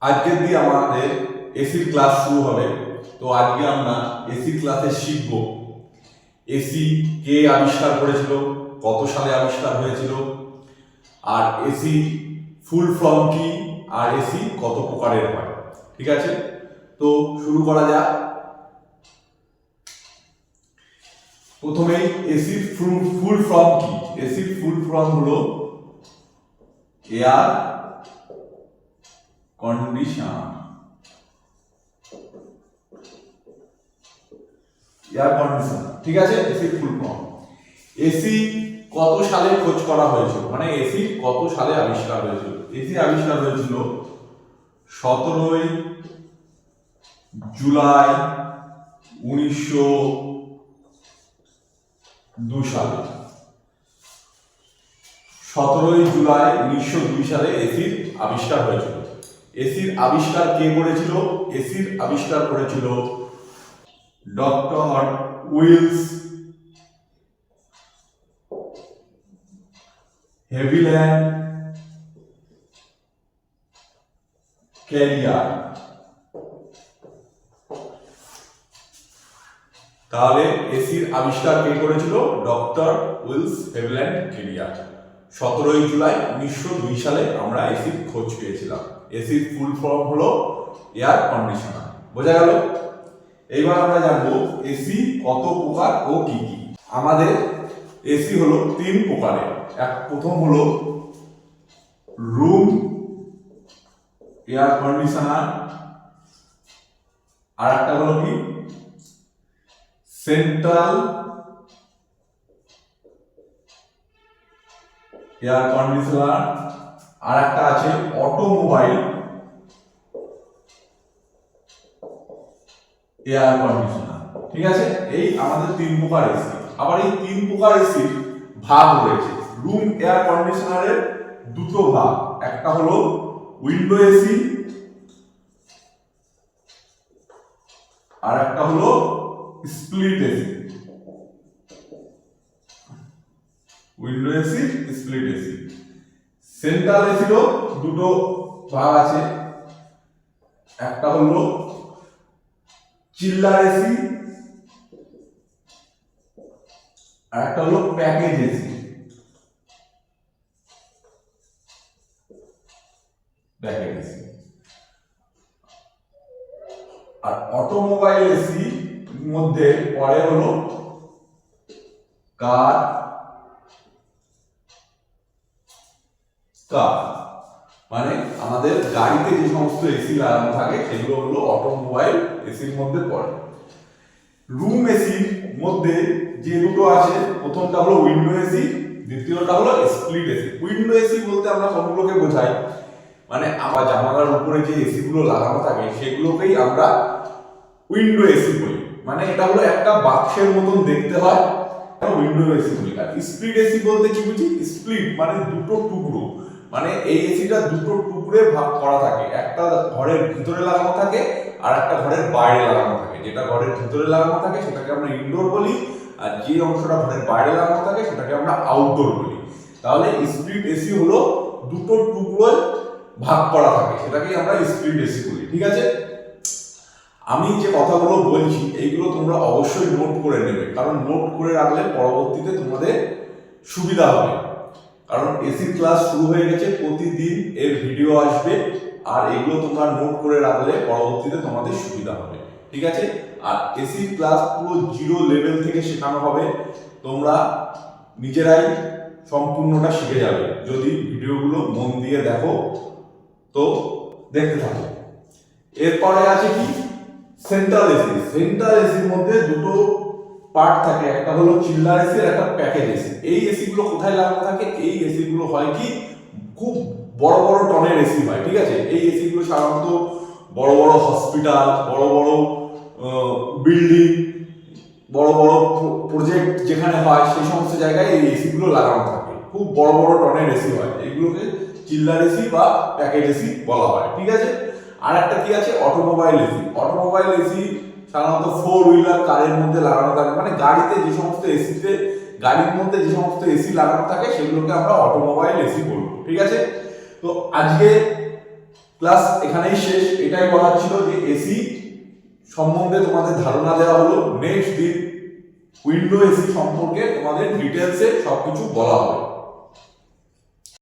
আজকের দিয়ে আমাদের এসির ক্লাস শুরু হবে। তো আজকে আমরা এসির ক্লাসে শিখব এসি কে আবিষ্কার করেছিল, কত সালে আবিষ্কার হয়েছিল, আর এসি ফুল ফর্ম কি, আর এসি কত প্রকারের হয়। ঠিক আছে, তো শুরু করা যাক। প্রথমেই এসির ফুল ফর্ম কি? এসির ফুল ফর্ম হলো এয়ার কন্ডিশনার। এয়ার কন্ডিশনার, ঠিক আছে, এসির ফুল ফর্ম। এসি কত সালে খোঁজ করা হয়েছিল, মানে এসি কত সালে আবিষ্কার হয়েছিল? এসি আবিষ্কার হয়েছিল 17ই জুলাই 1902 সালে। 17ই জুলাই 1902 সালে এসির আবিষ্কার হয়েছিল। এসির আবিষ্কার কে করেছিল? এসির আবিষ্কার করেছিল ডক্টর উইলস হেভিল্যান্ড ক্যারিয়ার। তাহলে এসির আবিষ্কার কে করেছিল? Doctor Willis Haviland Carrier. 17ই জুলাই 1902 সালে আমরা এসির খোঁজ পেয়েছিলাম। এসির ফুল ফর্ম হলো এয়ার কন্ডিশনার। বোঝা গেল? এইবার আমরা জানবো এসি কত প্রকার ও কি কি। আমাদের এসি হলো 3 প্রকারের। প্রথম হলো রুম এয়ার কন্ডিশনার, আর একটা হলো কি সেন্ট্রাল এয়ার কন্ডিশনার, আর একটা আছে অটোমোবাইল এয়ার কন্ডিশনার। ঠিক আছে, এই আমাদের 3 প্রকার এসি। আবার এই 3 প্রকার এসির ভাগ রয়েছে। রুম এয়ার কন্ডিশনারের দুটো ভাগ, একটা হলো উইন্ডো এসি, আর একটা হলো split AC. Window AC, split AC. Central এসিরও দুটো ভাগ আছে, একটা হলো চিল্লার এসি, আর একটা হলো প্যাকেজ এসি। প্যাকেজ এসি আর অটোমোবাইল এসি মধ্যে পরে হলো কার মানে আমাদের গাড়িতে যে সমস্ত এসি লাগানো থাকে সেগুলো হলো অটোমোবাইল এসির মধ্যে পড়ে। রুম এসির মধ্যে যে দুটো আছে, প্রথমটা হলো উইন্ডো এসি, দ্বিতীয়টা হলো স্প্লিট এসি। উইন্ডো এসি বলতে আমরা কোনগুলোকে বোঝাই, মানে আমার জানালার উপরে যে এসি গুলো লাগানো থাকে সেগুলোকেই আমরা উইন্ডো এসি বলি। মানে এটা হলো একটা বাক্সের মতন দেখতে হয়, উইন্ডো এসি বলি। আর স্প্লিট এসি বলতে কি বুঝি? স্প্লিট মানে দুটো টুকরো, মানে এই এসিটা দুটো টুকরে ভাগ করা থাকে। একটা ঘরের ভিতরে লাগানো থাকে আর একটা ঘরের বাইরে লাগানো থাকে। যেটা ঘরের ভিতরে লাগানো থাকে সেটাকে আমরা ইনডোর বলি, আর যে অংশটা ঘরের বাইরে লাগানো থাকে সেটাকে আমরা আউটডোর বলি। তাহলে স্প্লিট এসি হলো দুটো টুকরোয় ভাগ করা থাকে, সেটাকেই আমরা স্প্লিট এসি বলি। ঠিক আছে, আমি যে কথাগুলো বলছি এইগুলো তোমরা অবশ্যই নোট করে নেবে, কারণ নোট করে রাখলে পরবর্তীতে তোমাদের সুবিধা হবে। কারণ এসির ক্লাস শুরু হয়ে গেছে, প্রতিদিন এর ভিডিও আসবে, আর এগুলো তোমরা নোট করে রাখলে পরবর্তীতে তোমাদের সুবিধা হবে। ঠিক আছে, আর এসির ক্লাস পুরো 0 লেভেল থেকে শেখানো হবে। তোমরা নিজেরাই সম্পূর্ণটা শিখে যাবে যদি ভিডিওগুলো মন দিয়ে দেখো। তো দেখতে থাকো। এরপরে আছে কি সেন্ট্রাল এসি। সেন্ট্রাল এসির মধ্যে দুটো পার্ট থাকে, একটা হলো চিল্লার এসি আর একটা প্যাকেজ এসি। এই এসি গুলো কোথায় লাগানো থাকে? এই এসি গুলো হয় কি খুব বড় বড় টনের এসি হয়। ঠিক আছে, এই এসি গুলো সাধারণত বড় বড় হসপিটাল, বড় বড় বিল্ডিং, বড় বড় প্রজেক্ট যেখানে হয় সেই সমস্ত জায়গায় এই এসি গুলো লাগানো থাকে। খুব বড় বড় টনের এসি হয়, এগুলোকে চিল্লার এসি বা প্যাকেজ এসি বলা হয়। ঠিক আছে, আর একটা কি আছে? Automobile AC. অটোমোবাইল এসি সাধারণত 4 হুইলার কারের মধ্যে লাগানো থাকে, মানে গাড়িতে যে সমস্ত এসিতে, গাড়ির মধ্যে যে সমস্ত এসি লাগানো থাকে সেগুলোকে আমরা অটোমোবাইল এসি বলবো। ঠিক আছে, তো আজকে ক্লাস এখানেই শেষ। এটাই বলার ছিল যে এসি সম্বন্ধে তোমাদের ধারণা দেওয়া হলো। নেক্সট দিন উইন্ডো এসি সম্পর্কে তোমাদের ডিটেলসে সবকিছু বলা হবে।